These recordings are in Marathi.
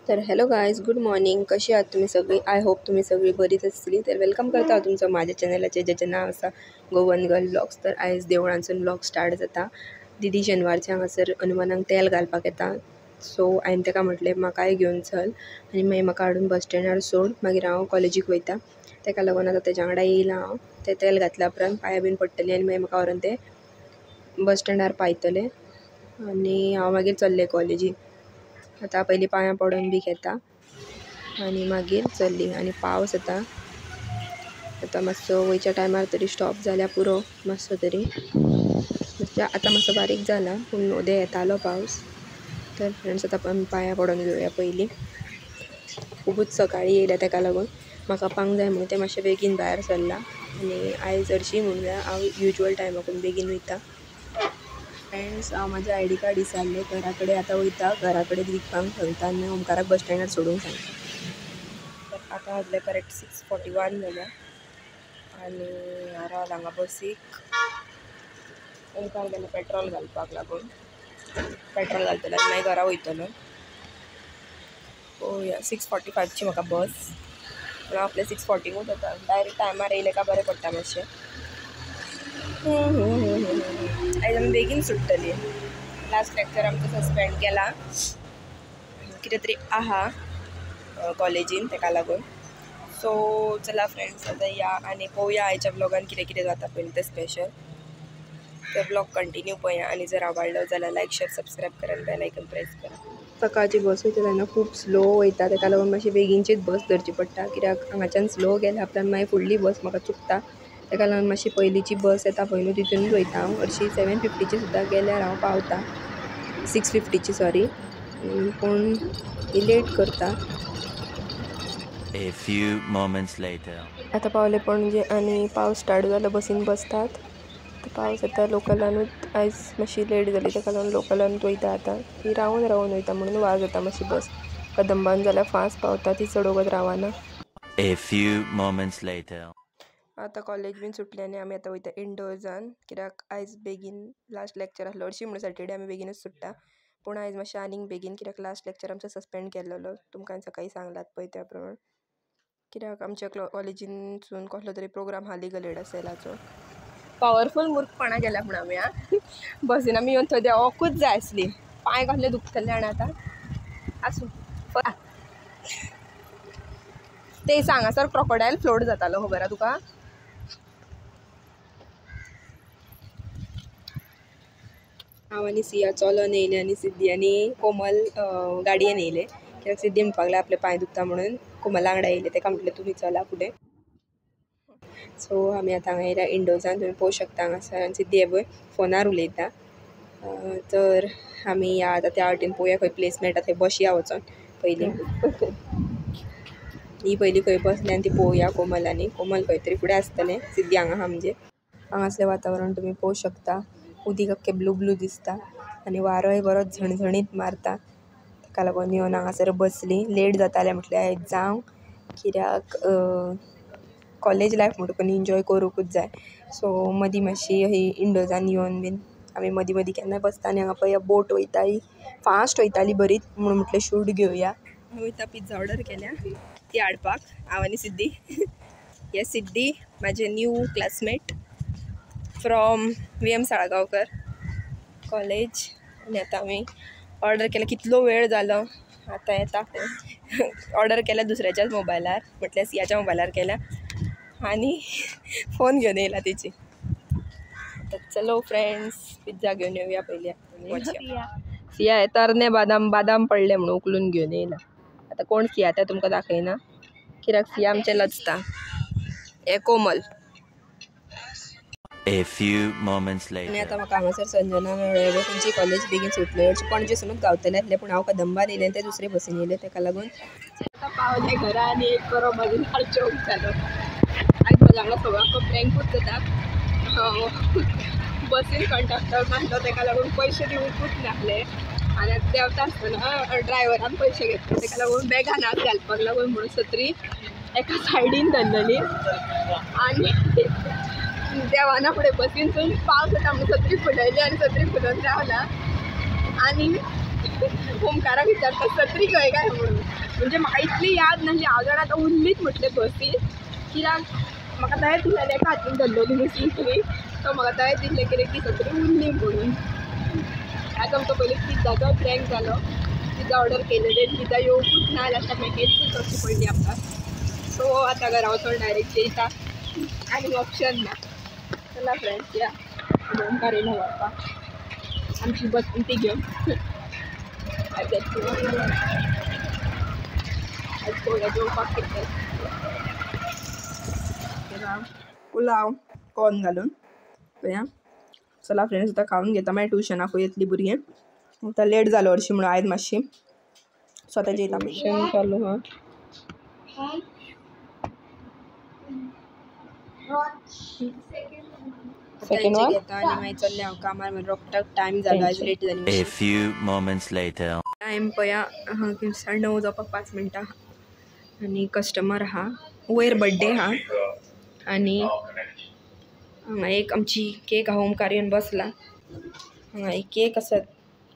तर हॅलो गायज, गुड मॉर्निंग. कशी आहात तुम्ही सगळी? आय होप तुम्ही सगळी बरीच असली. तर वेलकम करता तुमचं माझ्या चॅनलाचे जेचें नाव आसा गोवन गर्ल ब्लॉग्स. तर आयज देवळांसून ब्लॉग स्टार्ट जाता. दीदी शेनवारचे हांगासर हनुमानाक तेल घालपाक येता, सो हांवें ताका म्हटलें म्हाकाय घेवन चल आनी मागीर म्हाका हाडून बस स्टँडार सोड, मागीर हांव कॉलेजीक वयता. ताका लागून आतां तेज्या वांगडा येयलां हांव. तें तेल घातल्या उपरांत पांयां बीन पडटलीं आनी मागीर म्हाका व्हरोन ते बस स्टँडार पायतले आनी हांव मागीर चल्लें कॉलेजीक. आतां पयलीं पांयां पडोन बी घेता आनी मागीर चल्ली. आनी पावस आतां मातसो वयच्या टायमार तरी स्टॉप जाल्यार पुरो मातसो तरी. आतां मातसो बारीक जाला पूण उदें येतालो पावस. तर फ्रेंड्स आतां आमी पांयां पडोन घेवया पयलीं. खुबूच सकाळीं येयल्या ताका लागून म्हाका पांक जाय म्हणून तें मातशें बेगीन भायर सरलां. आनी आयज हरशीं म्हणून हांव युजल टायमाकून बेगीन वयता. फ्रेंड्स, हांव म्हाजें आय डी कार्ड विसरलें घरा कडेन. आतां वयता घरा कडेन दिवपाक सांगता आनी ओमकाराक बस स्टँडार सोडूंक सांगता. तर आतां वाजले करेक्ट 6:41 जाल्या आनी हांव रावला हांगा बसीक. ओमकार गेलो पेट्रोल घालपाक लागून. पेट्रोल घालतलो आनी मागीर घरा वयतलो. पळोवया, 6:45ची म्हाका बस. पूण हांव आपलें 6:40 येता. डायरेक्ट टायमार येयलें काय बरें पडटा मातशें. आयज आमी बेगीन सुट्टलीं. लास्ट लेक्चर आमचो सस्पेंड केला, कितें तरी आहा कॉलेजीन, ताका लागून. सो चला फ्रेंड्स, आतां या आनी पळोवया आयच्या ब्लॉगान कितें कितें जाता पयलीं तें स्पेशल. ते ब्लॉग कंटिन्यू पळया आनी जर आवडलो जाल्यार लायक शेअर सबस्क्रायब करा आनी बेल आयकन प्रेस करा. सकाळची बस वयता तेन्ना खूब स्लो वयता, ताका लागून मातशी बेगीनचीच बस धरची पडटा, कित्याक हांगाच्यान स्लो गेल्या उपरांत मागीर फुडली बस म्हाका चुकता. ताका लागून मातशी पयलींची बस येता पळय न्हू तितूनच वयता हांव. हरशीं 7:50ची सुद्दां गेल्यार हांव पावता. 6:50ची सॉरी, पूण ही लेट करता. A few moments later. आतां पावले पणजे आनी पावस स्टार्ट जालो. बसीन बसतात. पावस येता लोकलानूच. आयज मातशी लेट जाली ताका लागून लोकलानूच वयता. आतां ती रावून रावून वयता म्हणून वाज येता मातशी बस. कदंबान जाल्यार फास्ट पावता, ती चड वगत रावना. A few moments later. आतां कॉलेज बीन सुटली आनी आमी आतां वयता इंडोर्सान, कित्याक आयज बेगीन लास्ट लेक्चर आसलो. हरशीं म्हणून सॅटर्डे आमी बेगीनूच सुट्टा, पूण आयज मातशें आनीक बेगीन, कित्याक लास्ट लेक्चर आमचो सस्पेंड केल्लो तुमकां सकाळीं सांगलात पळय त्या प्रमाण. कित्याक आमच्या कॉलेजीनसून कसलो तरी प्रोग्राम हा लीगल एड सेलाचो. पॉवरफूल मूर्खपणां केल्या पूण आमी बसीन आमी येवन थंय देंवोकूच जाय आसली. पांय कसले दुखतले आनी आतां आसूं. ते हांगासर क्रोकोडायल फ्लोट जातालो, खबर आहा तुका? हांव आनी सिया चलोन येयलें आनी सिद्धी आनी कोमल गाडयेन येयले, कित्याक सिद्धी म्हणपाक लागली आपले पांय दुखता म्हणून. कोमला वांगडा येयले, ताका म्हटलें तुमी चला फुडें. सो आमी आतां हांगा येयल्या इंडोर्सान. तुमी पळोवंक शकता हांगासर. आनी सिद्धी हे पळय फोनार उलयता. तर आमी या आतां त्या वाटेन पळोवया खंय प्लेस मेळटा थंय बसया वचोन पयलीं. ही पयलीं खंय बसलें आनी ती पळोवया कोमल. आनी कोमल खंय तरी फुडें आसतलें. सिद्धी हांगा आहा म्हणजे. हांगासलें वातावरण तुमी पळोवंक शकता. उदीक अख्खें ब्लू ब्लू दिसता आनी वारोय बरो झणझणीत मारता. ताका लागून येवन हांगासर बसलीं. लेट जातालें म्हटलें आयज जावं, कित्याक कॉलेज लायफ म्हणटकूच एन्जॉय करूंकूच जाय. सो मदीं मातशी अशी इंडोर्सान येवन बीन आमी मदीं मदीं केन्नाय बसता. आनी हांगा पळय बोट वयता, ही फास्ट वयताली बरीच, म्हणून म्हटलें शूट घेवया. वयता पिझ्झा ऑर्डर केल्या ती हाडपाक, हांव आनी सिद्धी. हे सिद्धी म्हाजे new classmate from VM Salgaonkar college. आनी आतां आमी ऑर्डर केल्या. कितलो वेळ जालो, आतां येता. ऑर्डर केल्या दुसऱ्याच्याच मोबायलार, म्हटल्यार सियाच्या मोबायलार केल्या आनी फोन घेवन येयला तिची. चलो फ्रेंड्स, पिझ्झा घेवन येवया पयलीं. सिया हे तरणे बादाम पडले म्हणून उखलून घेवन येयला. आतां कोण सिया तें तुमकां दाखयना, कित्याक सिया आमचें लचता. हे कोमल. A few moments आनी later. आतां म्हाका हांगासर संजना मेळ्ळें. तेंची कॉलेज बेगीन सुटलें. हरशीं पणजेसूनच गावतलें आसलें, पूण हांव कदंबार येयलें आनी ते दुसरे बसीन येयले, ताका लागून आतां पावलें घरा. आनी एक बरो मजेदार जोक जालो. आयज म्हाज्या वांगडा सगळ्यांक प्रँकूच जाता. बसीन कंडक्टर नासलो, ताका लागून पयशे दिवंकूच नासले. आनी देंवता आसतना ड्रायव्हरान पयशे घेतले, ताका लागून बॅगान हात घालपाक लागून म्हणून सत्री एका सायडीन धरलेली. आनी देवाना फुडें बसीनसून पावस येता म्हणून सत्री फुलयली आनी सत्री फुलोवन रावला. आनी ओमकाराक विचारता सत्री खंय काय म्हणून. म्हणजे म्हाका इतली याद नासली, हांव जाणा आतां उरलीच म्हटलें बसीन. कित्याक म्हाका तयार दिसलें एका हातीन धरलोली नुसली तो म्हाका तयार दिसलें कित्याक ती सत्री उरली म्हणून. आज आमचो पयलीं पिझ्झाचो प्रँक जालो. पिझ्झा ऑर्डर केलेलें, पिझ्झा येवंकूच ना आतां पॅकेजूच करची पडली आमकां. सो आतां घरा वचून डायरेक्ट जेयता आनी ऑप्शन ना. चला फ्रेंड्स या ओमकार येयलो व्हरपाक आमची बस ती घेवन. आज पोळ्या जेवपाक घेतले पुलाव कॉर्न घालून पळया. चला फ्रेंड्स आतां खावन घेता, मागीर ट्युशनाक येतली भुरगीं. आतां लेट जालो हरशीं म्हणून आयज मातशी स्वता जेयता. ट्युशन चालू हा. सेकंड वन घेता आनी मागीर चल्ले हांव कामार. रोखटाक टायम जालो, आयज लेट जाली. A few moments later. Time पळया 9:30 जावपाक 5 मिनटां आनी कस्टमर आहा. वयर बड्डे आहा आनी हांगा एक आमची केक आहा. ओमकार येवन बसला. हांगा एक केक आसा,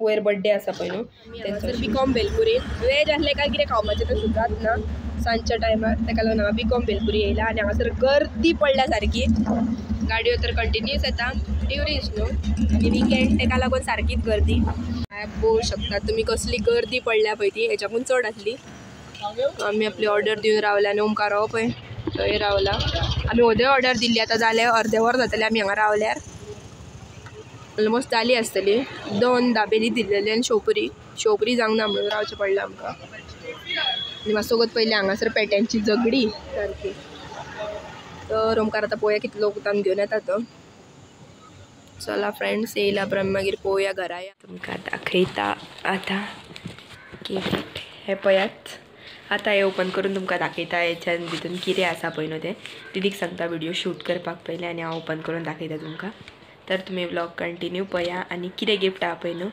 वयर बड्डे आसा पळय न्हू तेंचो. बीकॉम बेलपुरी वेज आसलें काय कितें खावपाचें तें सुद्दांच ना सांजच्या टायमार. ताका लागून हांगा बीकॉम बेलपुरी येयला आनी हांगासर गर्दी पडल्या सारकी. गाडयो तर कंटिन्यूस येता, ट्युरिस्ट न्हू आनी विकेंड ताका लागून सारकीच गर्दी. पळोवंक शकता तुमी कसली गर्दी पडल्या पळय ती, हेच्याकून चड आसली. आमी आपली ऑर्डर दिवन रावल्या आनी ओमकार हो पळय थंय रावला. आमी ओदय ऑर्डर दिल्ली, आतां जालें अर्दें वर जातलें आमी हांगा रावल्यार. ऑलमोस्ट जाली आसतली. 2 दाबेली दिल्लेली आनी शेवपुरी जावंक ना म्हणून रावचें पडलें आमकां. आनी मातसोगत पयलीं हांगासर पेट्यांची झगडी सारकी. तर ओमकार आतां पळोवया कितलो लोक तान घेवन येता तो. चला फ्रेंड्स येयला उपरांत मागीर पळोवया घरा या. तुमकां दाखयता आतां केक. हे पळयात आतां हे ओपन करून तुमकां दाखयता. हेच्यान भितून कितें आसा पळय न्हू तें. दीदीक सांगता व्हिडिओ शूट करपाक पयलें आनी हांव ओपन करून दाखयता तुमकां. तर तुमी व्लॉग कंटिन्यू पळया आनी कितें गिफ्ट आहा पळय न्हू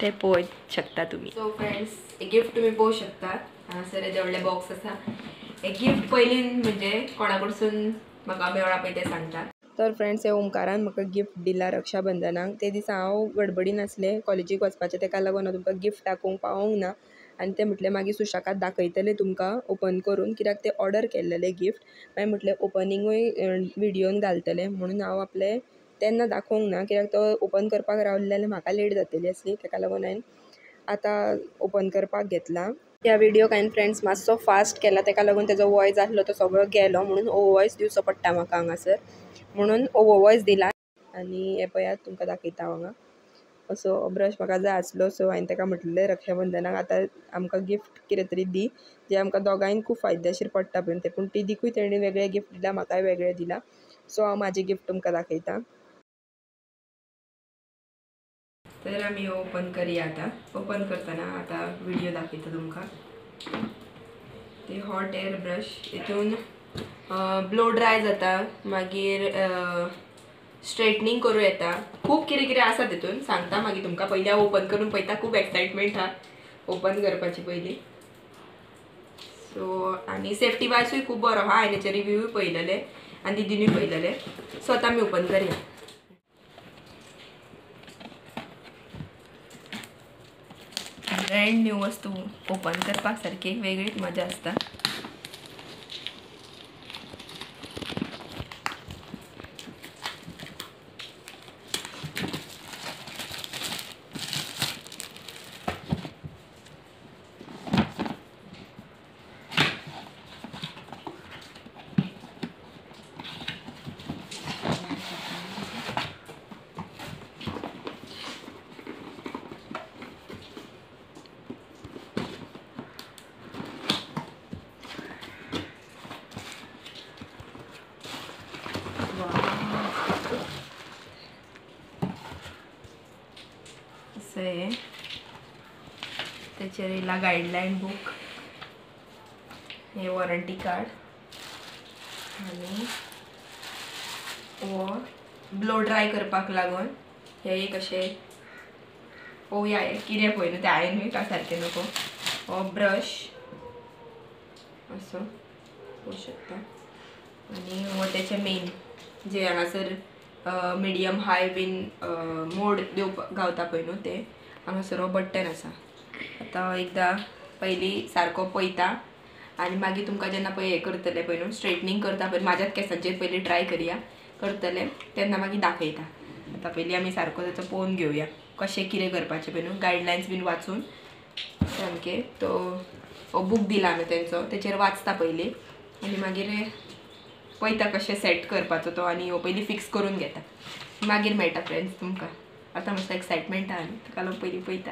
तें पळोवंक शकता तुमी. सो फ्रेंड्स हे गिफ्ट तुमी पळोवंक शकता. हांगासर येदे व्हडले बॉक्स आसा. हे गिफ्ट पयलीं म्हणजे कोणा कडसून म्हाका मेळ्ळा पळय तें सांगता. तर फ्रेंड्स हे ओमकारान म्हाका गिफ्ट दिला रक्षाबंधनाक. ते दिसा हांव गडबडीन आसलें कॉलेजीक वचपाचें, ताका लागून हांव तुमकां गिफ्ट दाखोवंक पावोंक ना. आनी तें म्हटलें मागीर सुशाकात दाखयतलें तुमकां ओपन करून, कित्याक तें ऑर्डर केल्लेलें गिफ्ट. मागीर म्हटलें ओपनिंगूय व्हिडियोन घालतलें म्हणून हांव आपलें तेन्ना दाखोवंक ना, कित्याक तो ओपन करपाक रावलें जाल्यार म्हाका लेट जातली आसली. ताका लागून हांवें आतां ओपन करपाक घेतला. ह्या व्हिडियोक हांवें फ्रेंड्स मातसो फास्ट केला, ताका लागून तेजो वॉयस आसलो तो सगळो गेलो म्हणून ओवर वॉयस दिवचो पडटा म्हाका हांगासर, म्हणून ओवर वॉयस दिला. आनी हे पळयात तुमकां दाखयता हांगा. असो ब्रश म्हाका जाय आसलो, सो हांवें ताका म्हटलें रक्षाबंधनाक आतां आमकां गिफ्ट कितें तरी दी जें आमकां दोगांयन खूब फायदेशीर पडटा पळय तें. पूण ती दिकूय तेणी वेगळें गिफ्ट दिलां, म्हाकाय वेगळें दिलां. सो हांव म्हाजें गिफ्ट तुमकां दाखयता. तर आमी ओपन करया आतां. ओपन करतना आतां व्हिडियो दाखयता तुमकां. ते हॉट एअर ब्रश, हितून ब्लो ड्राय जाता, मागीर स्ट्रेटनिंग करूं येता. खूब कितें कितें आसा तितून, सांगता मागीर तुमकां. पयलीं हांव ओपन करून पळयता. खूब एक्सायटमेंट आहा ओपन करपाची पयलीं. सो आनी सेफ्टी वायसूय खूब बरो आहा. हांवें हेचे रिव्यूय पळयलेले आनी दिदीनूय पळयलेले. सो आतां आमी ओपन करया. ब्रँड न्यू वस्तू ओपन करपाक सारकी वेगळीच मजा आसता. असं आहे. त्याचेर येयला गायडलायन बूक, हे वॉरंटी कार्ड आनी हो ब्लो ड्राय करपाक लागून हे एक अशें पळोवया हे कितें पळय न्हू तें हांवें का सारकें नको. हो ब्रश असो पळोवंक शकता. आनी हो तेचें मेन जे हांगासर मिडियम हाय बीन मोड दिवपाक गावता पळय न्हू तें. हांगासर हो बटन आसा. आतां एकदां पयलीं सारको पळयता आनी मागीर तुमकां जेन्ना पळय हें करतलें पळय न्हू स्ट्रेटनिंग करता पळय माझ्याच केंसांचेर पयलीं ट्राय करया करतलें तेन्ना मागीर दाखयता. आतां पयलीं आमी सारको ताचो पळोवन घेवया कशें कितें करपाचें पळय न्हू गायडलायन्स बीन वाचून सामकें तो बूक दिला न्हू तेंचो तेचेर वाचता पयलीं आनी मागीर पळयता कशें सेट करपाचो तो आनी हो पयलीं फिक्स करून घेता मागीर मेळटा फ्रेंड्स तुमकां. आतां मातसो एक्सायटमेंट आहा न्ही ताका लागून पयलीं पळयता.